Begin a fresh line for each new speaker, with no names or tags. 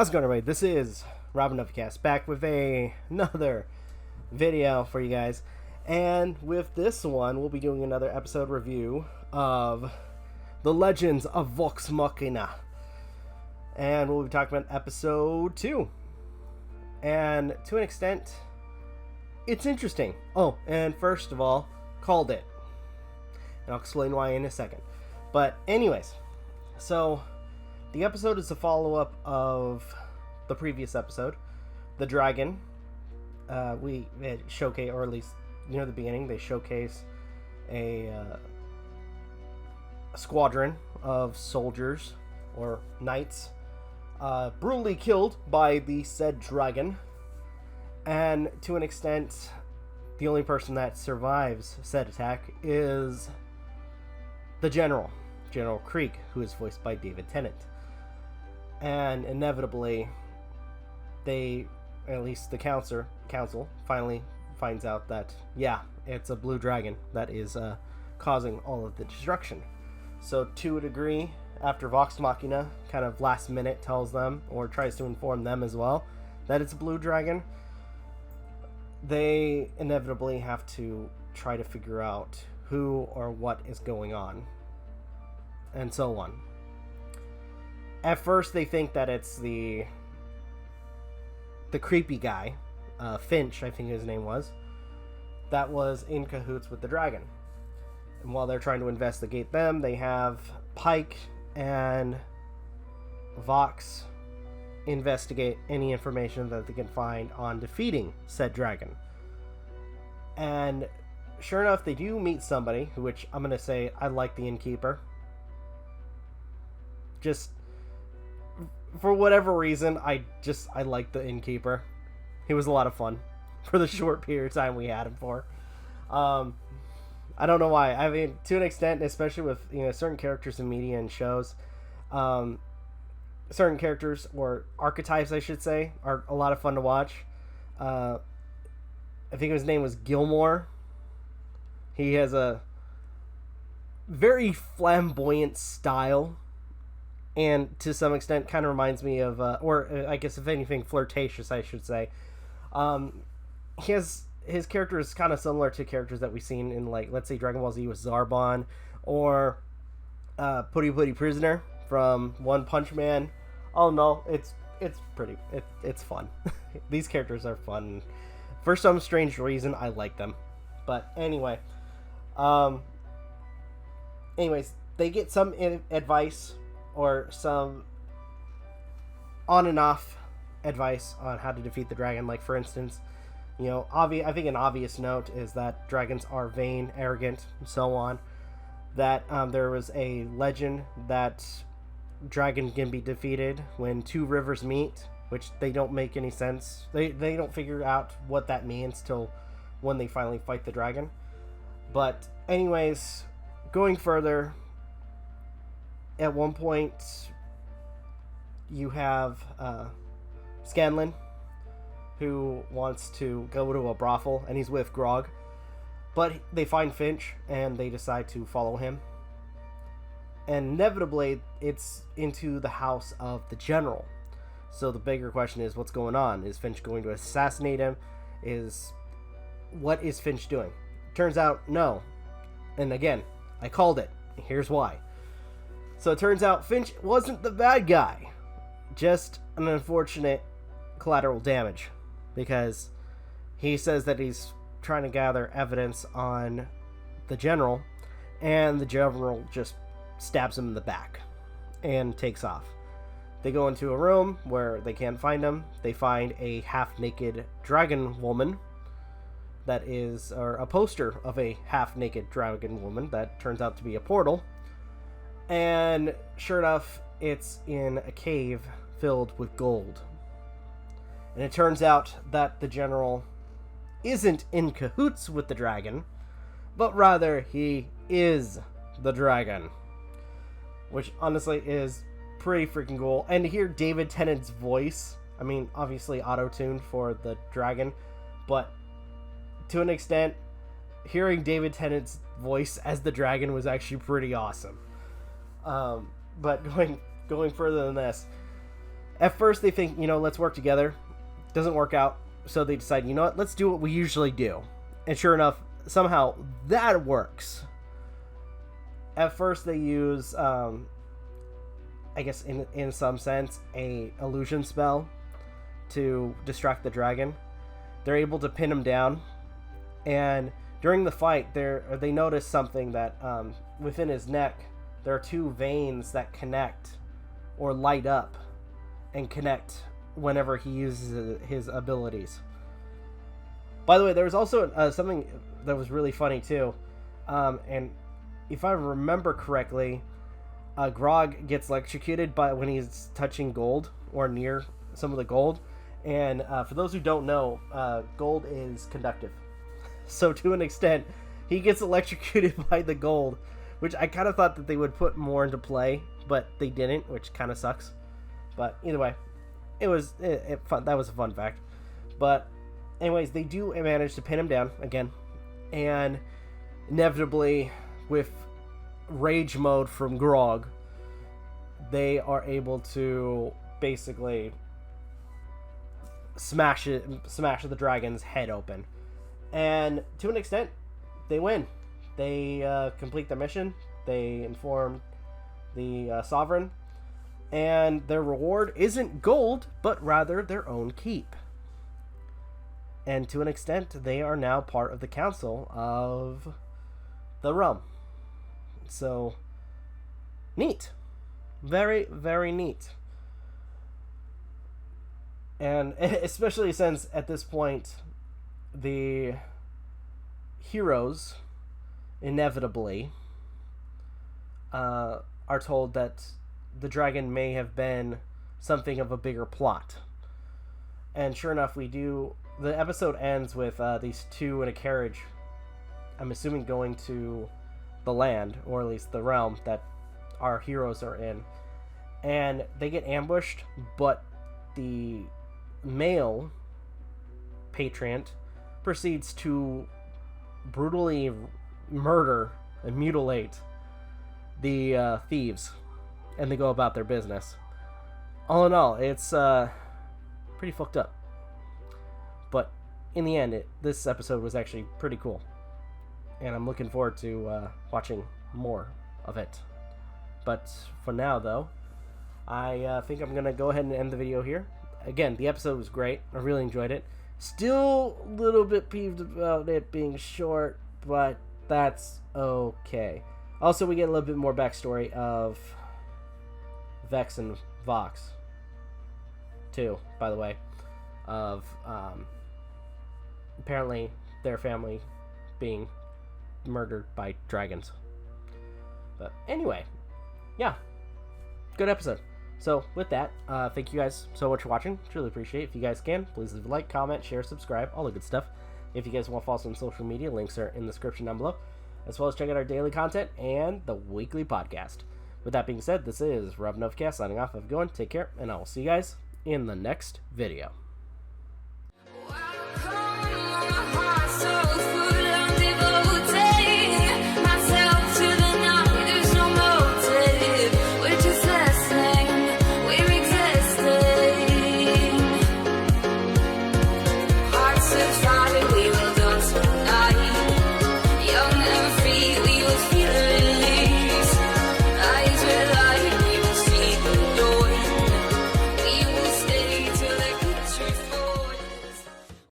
How's it going, everybody? This is Novakast back with another video for you guys. And with this one, we'll be doing another episode review of The Legends of Vox Machina. And we'll be talking about episode 2. And to an extent, it's interesting. Oh, and first of all, called it. And I'll explain why in a second. But anyways, so the episode is a follow-up of the previous episode, the dragon. We showcase, or at least near the beginning, they showcase a squadron of soldiers or knights brutally killed by the said dragon. And to an extent, the only person that survives said attack is the General Krieg, who is voiced by David Tennant. And inevitably, they, at least the council finally finds out that, yeah, it's a blue dragon that is causing all of the destruction. So to a degree, after Vox Machina kind of last minute tells them, or tries to inform them as well, that it's a blue dragon, they inevitably have to try to figure out who or what is going on, and so on. At first, they think that it's the creepy guy, Finch, I think his name was, that was in cahoots with the dragon. And while they're trying to investigate them, they have Pike and Vox investigate any information that they can find on defeating said dragon. And sure enough, they do meet somebody, which I'm going to say I like the innkeeper. Just for whatever reason, I like the innkeeper. He was a lot of fun for the short period of time we had him for. I don't know why. I mean, to an extent, especially with certain characters in media and shows, certain characters, or archetypes I should say, are a lot of fun to watch. I think his name was Gilmore. He has a very flamboyant style, and to some extent kind of reminds me of, or I guess if anything, flirtatious, I should say. His character is kind of similar to characters that we've seen in, like, let's say Dragon Ball Z with Zarbon, or Putty Putty Prisoner from One Punch Man. Oh no, it's pretty, it's fun. These characters are fun. For some strange reason, I like them. But anyway, they get some advice, or some on and off advice on how to defeat the dragon. Like, for instance, I think an obvious note is that dragons are vain, arrogant, and so on. That there was a legend that dragon can be defeated when two rivers meet, which they don't make any sense. They don't figure out what that means till when they finally fight the dragon. But anyways, going further, at one point you have Scanlan, who wants to go to a brothel, and he's with Grog. But they find Finch, and they decide to follow him. And inevitably, it's into the house of the General. So the bigger question is, what's going on? Is Finch going to assassinate him? What is Finch doing? Turns out, no. And again, I called it. Here's why. So it turns out Finch wasn't the bad guy. Just an unfortunate collateral damage. Because he says that he's trying to gather evidence on the General, and the General just stabs him in the back and takes off. They go into a room where they can't find him. They find a half-naked dragon woman or a poster of a half-naked dragon woman that turns out to be a portal. And sure enough, it's in a cave filled with gold. And it turns out that the General isn't in cahoots with the dragon, but rather he is the dragon. Which honestly is pretty freaking cool. And to hear David Tennant's voice, I mean, obviously auto-tuned for the dragon, but to an extent, hearing David Tennant's voice as the dragon was actually pretty awesome. But going further than this, At first, they think, let's work together. Doesn't work out. So they decide, what? Let's do what we usually do. And sure enough, somehow that works. At first, they use, I guess in some sense, a illusion spell to distract the dragon. They're able to pin him down. And during the fight, they notice something that within his neck, there are two veins that connect or light up and connect whenever he uses his abilities. By the way, there was also something that was really funny too, and if I remember correctly, Grog gets electrocuted when he's touching gold or near some of the gold, and for those who don't know, gold is conductive, so to an extent, he gets electrocuted by the gold, which I kind of thought that they would put more into play, but they didn't, which kind of sucks. But either way, it was fun. That was a fun fact. But anyways, they do manage to pin him down again, and inevitably, with rage mode from Grog, they are able to basically smash the dragon's head open, and to an extent, they win. They complete their mission. They inform the sovereign, and their reward isn't gold, but rather their own keep. And to an extent, they are now part of the council of the realm. So, neat. Very, very neat. And especially since, at this point, the heroes, inevitably, are told that the dragon may have been something of a bigger plot. And sure enough, the episode ends with these two in a carriage, I'm assuming going to the land, or at least the realm that our heroes are in. And they get ambushed, but the male patriot proceeds to brutally murder and mutilate the thieves, and they go about their business. All in all, it's pretty fucked up. But in the end, this episode was actually pretty cool. And I'm looking forward to watching more of it. But for now, though, I think I'm going to go ahead and end the video here. Again, the episode was great. I really enjoyed it. Still a little bit peeved about it being short, but that's okay. Also, we get a little bit more backstory of Vex and Vox, too, by the way, of apparently their family being murdered by dragons. But anyway, yeah, good episode. So with that, thank you guys so much for watching. Truly appreciate it. If you guys can, please leave a like, comment, share, subscribe, all the good stuff. If you guys want to follow us on social media, links are in the description down below, as well as check out our daily content and the weekly podcast. With that being said, this is Novakast signing off. Have a good one, take care, and I will see you guys in the next video.